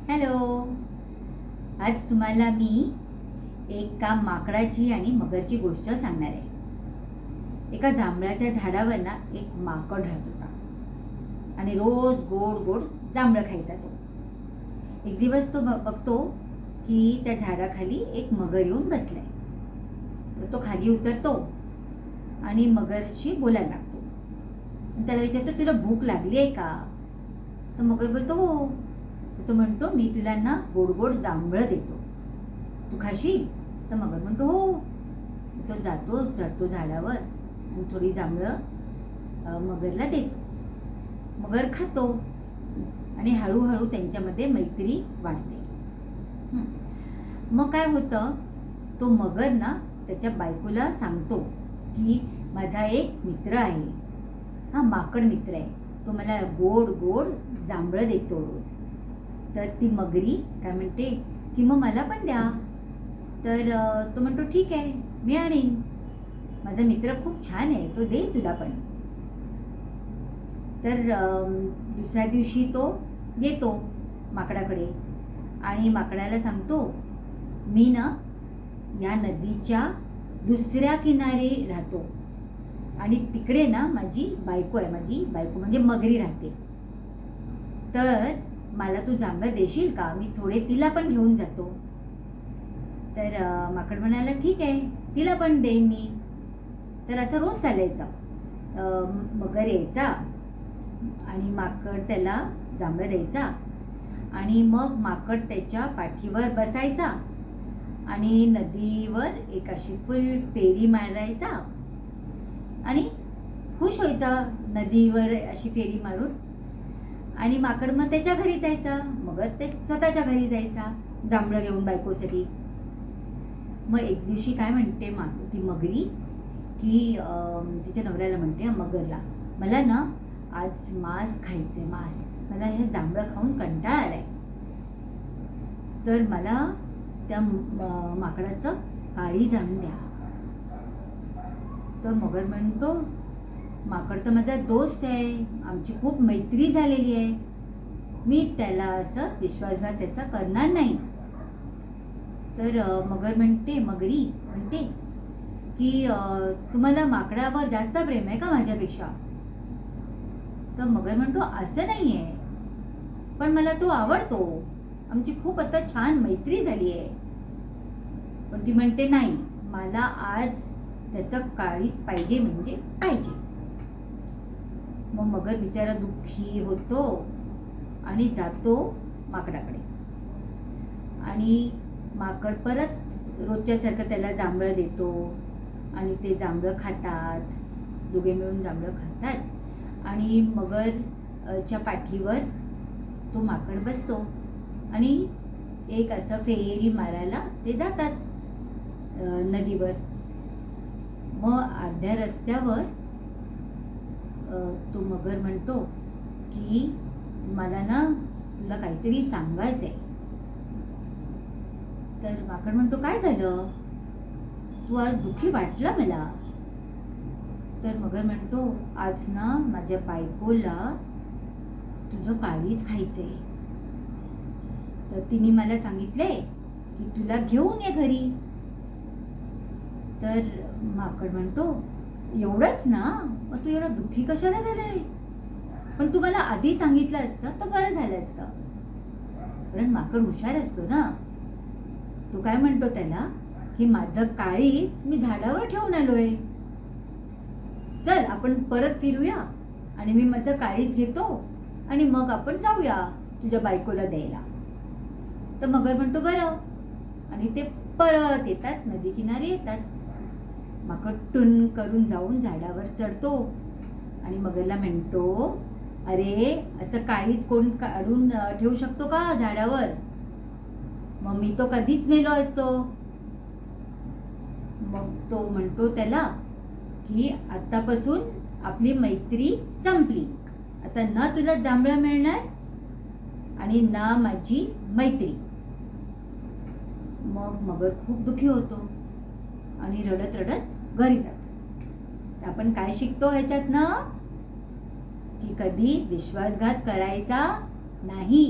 Hello. आज तुम्हाला मी एका माकडाची आणि मगरची गोष्ट सांगणार आहे. एका जांभळाच्या झाडावर ना एक माकड राहत होता आणि रोज गोड गोड जांभळं खायचा तो. एक दिवस तो बघतो की त्या झाडाखाली एक मगर येऊन बसलाय. तर तो खाली उतरतो आणि मगरशी बोलायला लागतो. त्याला विचारतो, तुला भूक लागली आहे का? तर मगर बोलतो हो. तर तो म्हणतो, मी तुला ना गोड गोड जांभळं देतो, तू खाशील? तर मगर म्हणतो हो. तो जातो, चढतो झाडावर आणि थोडी जांभळं मगरला देतो. मगर खातो आणि हळूहळू त्यांच्यामध्ये मैत्री वाढते. मग काय होतं, तो मगर ना त्याच्या बायकोला सांगतो की माझा एक मित्र आहे, हा माकड मित्र आहे, तो मला गोड गोड जांभळं देतो रोज. तर ती मगरी काय म्हणते की मग मला पण द्या. तर तो म्हणतो ठीक आहे, मी आणीन, माझा मित्र खूप छान आहे, तो देईल तुला पण. तर दुसऱ्या दिवशी तो येतो माकडाकडे आणि माकडाला सांगतो, मी ना या नदीच्या दुसऱ्या किनारी राहतो आणि तिकडे ना माझी बायको आहे, माझी बायको म्हणजे मगरी राहते. तर मला तू जांभळं देशील का? मी थोडे तिला पण घेऊन जातो. तर माकड म्हणाला ठीक आहे, तिला पण देईन मी. तर असं रोज चालायचं. मगर यायचा आणि माकड त्याला जांभळं द्यायचा आणि मग माकड त्याच्या पाठीवर बसायचा आणि नदीवर एक अशी फुल फेरी मारायचा आणि खुश व्हायचा नदीवर अशी फेरी मारून. आणि माकड मग त्याच्या घरी जायचा, मगर ते स्वतःच्या घरी जायचा जांभळं घेऊन बायकोसाठी. मग एक दिवशी काय म्हणते ती मगरी की तिच्या नवऱ्याला म्हणते, मगरला, मला ना आज मांस खायचंय, मांस, मला हे जांभळं खाऊन कंटाळा आलाय, तर मला त्या माकडाचं काळीज आणून द्या. तर मगर म्हणतो, माकड तर माझा दोस्त आहे, आमची खूप मैत्री झालेली आहे, मी त्याला असं विश्वासघात त्याचा करणार नाही. तर मगरी म्हणते की तुम्हाला माकडावर जास्त प्रेम आहे का माझ्यापेक्षा? तर मगर म्हणतो, असं नाही आहे, पण मला तो आवडतो, आमची खूप आता छान मैत्री झाली आहे. पण ती म्हणते नाही, मला आज त्याचं काळीच पाहिजे म्हणजे पाहिजे. मग मगर बिचारा दुःखी होतो आणि जातो माकडाकडे आणि माकड परत रोजच्यासारखं त्याला जांभळं देतो आणि ते जांभळं खातात, दोघे मिळून जांभळं खातात आणि मगरच्या पाठीवर तो माकड बसतो आणि एक असं फेरी मारायला ते जातात नदीवर. मग अर्ध्या रस्त्यावर तो मगर म्हणतो की मला ना तुला काहीतरी सांगायचं आहे. तर माकड म्हणतो, काय झालं, तू आज दुःखी वाटला मला? तर मगर म्हणतो, आज ना माझ्या बायकोला तुझं काळीच खायचंय, तर तिने मला सांगितले की तुला घेऊन ये घरी. तर माकड म्हणतो, एवढंच ना, मग तू एवढा दुःखी कशाला झालाय? पण तू मला आधी सांगितलं असतं तर बरं झालं असतं. कारण माकड हुशार असतो ना. तो काय म्हणतो त्याला की माझं काळीच मी झाडावर ठेवून आलोय, चल आपण परत फिरूया आणि मी माझं काळीच घेतो आणि मग आपण जाऊया तुझ्या बायकोला द्यायला. तर मगर म्हणतो बरं, आणि ते परत येतात, नदी किनारी येतात. माकड टुन करून जाऊन झाडावर चढतो आणि मगरला म्हणतो, अरे असं काळीच कोण काढून ठेवू शकतो का झाडावर? मग मी तो कधीच मेलो असतो. मग तो म्हणतो त्याला की आतापासून आपली मैत्री संपली, आता ना तुला जांभळं मिळणार आणि ना माझी मैत्री. मग मगर खूप दुःखी होतो आणि रडत रडत घरी जातो. आपण काय शिकतो ह्याच्यात ना, की कधी विश्वासघात करायचा नाही.